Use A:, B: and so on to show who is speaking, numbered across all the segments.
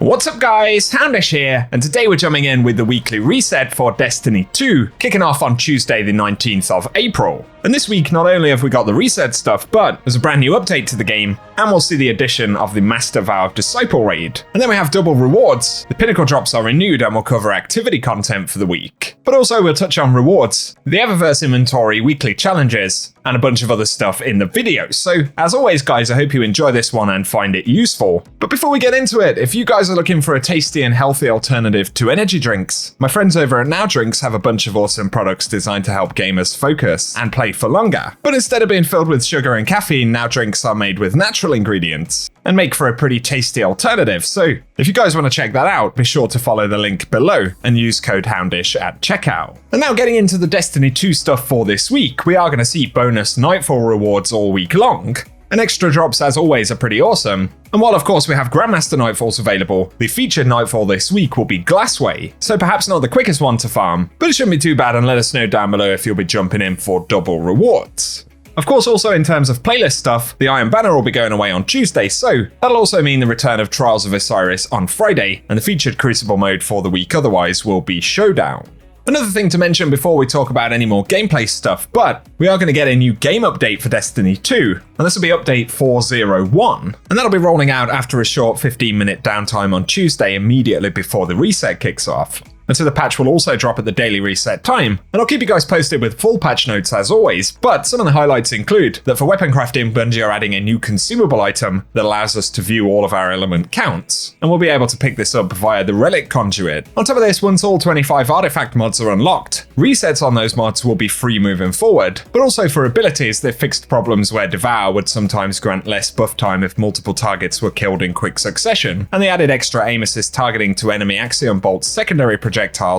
A: What's up guys, Houndish here, and today we're jumping in with the weekly reset for Destiny 2, kicking off on Tuesday the 19th of April. And this week not only have we got the reset stuff, but there's a brand new update to the game, and we'll see the addition of the Master VOW Disciple raid. And then we have double rewards, the Pinnacle drops are renewed and we'll cover activity content for the week. But also we'll touch on rewards, the Eververse inventory weekly challenges, and a bunch of other stuff in the video. So as always guys, I hope you enjoy this one and find it useful. But before we get into it, if you guys are looking for a tasty and healthy alternative to energy drinks, my friends over at Now Drinks have a bunch of awesome products designed to help gamers focus and play for longer. But instead of being filled with sugar and caffeine, Now Drinks are made with natural ingredients and make for a pretty tasty alternative. So if you guys want to check that out, be sure to follow the link below and use code Houndish at checkout. And now getting into the Destiny 2 stuff for this week, we are going to see bonus Nightfall rewards all week long. And extra drops as always are pretty awesome. And while of course we have Grandmaster Nightfalls available, the featured Nightfall this week will be Glassway, so perhaps not the quickest one to farm, but it shouldn't be too bad, and let us know down below if you'll be jumping in for double rewards. Of course, also in terms of playlist stuff, the Iron Banner will be going away on Tuesday, so that'll also mean the return of Trials of Osiris on Friday, and the featured Crucible mode for the week otherwise will be Showdown. Another thing to mention before we talk about any more gameplay stuff, but we are going to get a new game update for Destiny 2, and this will be update 401, and that'll be rolling out after a short 15-minute downtime on Tuesday immediately before the reset kicks off. And so the patch will also drop at the daily reset time, and I'll keep you guys posted with full patch notes as always, but some of the highlights include that for weapon crafting, Bungie are adding a new consumable item that allows us to view all of our element counts, and we'll be able to pick this up via the relic conduit. On top of this, once all 25 artifact mods are unlocked, resets on those mods will be free moving forward, but also for abilities, they've fixed problems where Devour would sometimes grant less buff time if multiple targets were killed in quick succession, and they added extra aim assist targeting to enemy Axiom Bolt's secondary projectiles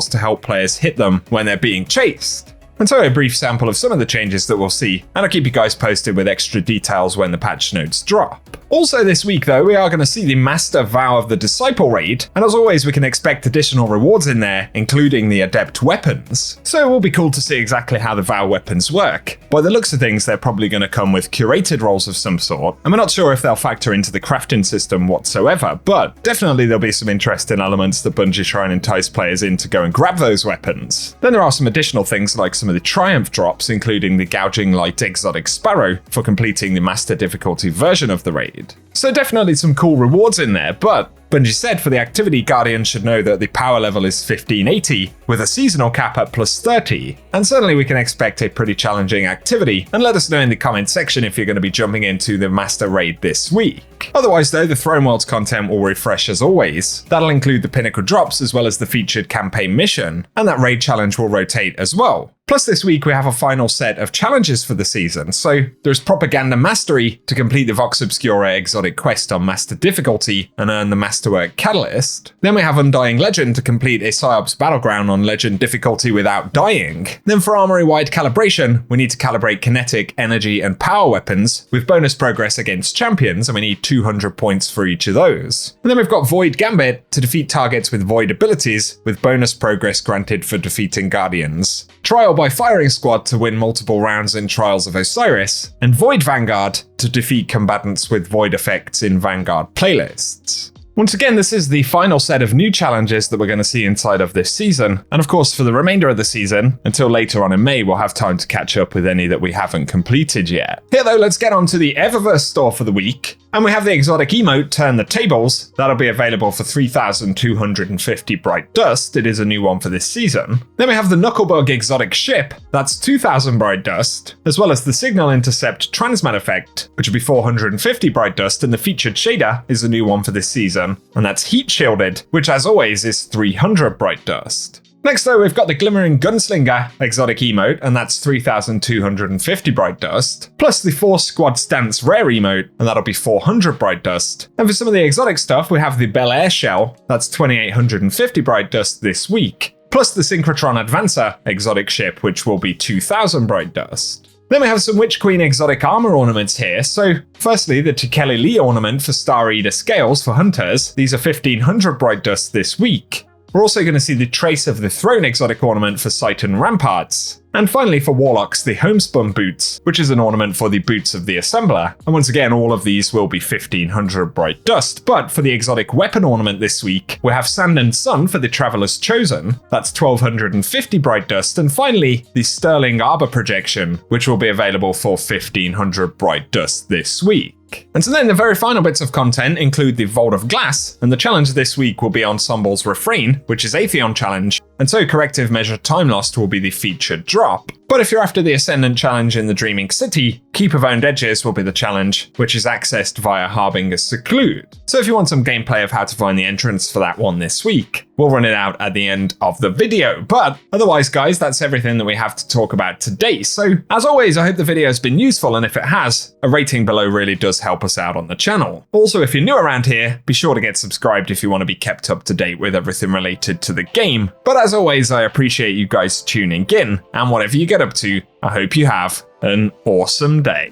A: to help players hit them when they're being chased. And so a brief sample of some of the changes that we'll see, and I'll keep you guys posted with extra details when the patch notes drop. Also this week though, we are going to see the Master VOW of the Disciple raid, and as always we can expect additional rewards in there, including the Adept weapons. So it will be cool to see exactly how the VOW weapons work. By the looks of things, they're probably going to come with curated roles of some sort, and we're not sure if they'll factor into the crafting system whatsoever, but definitely there'll be some interesting elements that Bungie try and entice players in to go and grab those weapons. Then there are some additional things like some of the Triumph drops, including the Gouging Light Exotic Sparrow for completing the Master difficulty version of the raid. So definitely some cool rewards in there, but Bungie said for the activity, Guardians should know that the power level is 1580 with a seasonal cap at plus 30, and certainly we can expect a pretty challenging activity, and let us know in the comment section if you're going to be jumping into the Master raid this week. Otherwise though, the Throne Worlds content will refresh as always. That'll include the Pinnacle drops as well as the featured campaign mission, and that raid challenge will rotate as well. Plus this week we have a final set of challenges for the season, so there's Propaganda Mastery to complete the Vox Obscura exotic quest on Master difficulty and earn the Masterwork Catalyst. Then we have Undying Legend to complete a PsyOps Battleground on Legend difficulty without dying. Then for Armory-wide calibration, we need to calibrate kinetic, energy and power weapons with bonus progress against champions, and we need 200 points for each of those. And then we've got Void Gambit to defeat targets with Void abilities with bonus progress granted for defeating Guardians. Trial by Firing Squad to win multiple rounds in Trials of Osiris, and Void Vanguard to defeat combatants with Void effects in Vanguard playlists. Once again, this is the final set of new challenges that we're going to see inside of this season, and of course for the remainder of the season, until later on in May, we'll have time to catch up with any that we haven't completed yet. Here though, let's get on to the Eververse store for the week. And we have the exotic emote, Turn the Tables. That'll be available for 3,250 Bright Dust. It is a new one for this season. Then we have the Knucklebug exotic ship. That's 2,000 Bright Dust, as well as the Signal Intercept Transmat effect, which will be 450 Bright Dust, and the featured shader is a new one for this season, and that's Heat Shielded, which as always is 300 Bright Dust. Next though, we've got the Glimmering Gunslinger exotic emote, and that's 3,250 Bright Dust, plus the Force Squad Stance rare emote, and that'll be 400 Bright Dust. And for some of the exotic stuff, we have the Bel Air Shell, that's 2,850 Bright Dust this week, plus the Synchrotron Advancer exotic ship, which will be 2,000 Bright Dust. Then we have some Witch Queen exotic armor ornaments here. So firstly, the Tikeli Lee ornament for Star Eater scales for hunters. These are 1,500 Bright Dust this week. We're also going to see the Trace of the Throne exotic ornament for Sight and Ramparts. And finally for Warlocks, the Homespun Boots, which is an ornament for the Boots of the Assembler. And once again, all of these will be 1500 Bright Dust, but for the exotic weapon ornament this week, we have Sand and Sun for the Traveler's Chosen, that's 1250 Bright Dust, and finally, the Sterling Arbor Projection, which will be available for 1500 Bright Dust this week. And so then the very final bits of content include the Vault of Glass, and the challenge this week will be Ensemble's Refrain, which is Atheon Challenge, and so Corrective Measure Time Lost will be the featured drop. But if you're after the Ascendant Challenge in the Dreaming City, Keep of Owned Edges will be the challenge, which is accessed via Harbinger's Seclude. So if you want some gameplay of how to find the entrance for that one this week, we'll run it out at the end of the video. But otherwise, guys, that's everything that we have to talk about today. So as always, I hope the video has been useful, and if it has, a rating below really does help us out on the channel. Also, if you're new around here, be sure to get subscribed if you want to be kept up to date with everything related to the game. But as always, I appreciate you guys tuning in, and whatever you get up to, I hope you have an awesome day.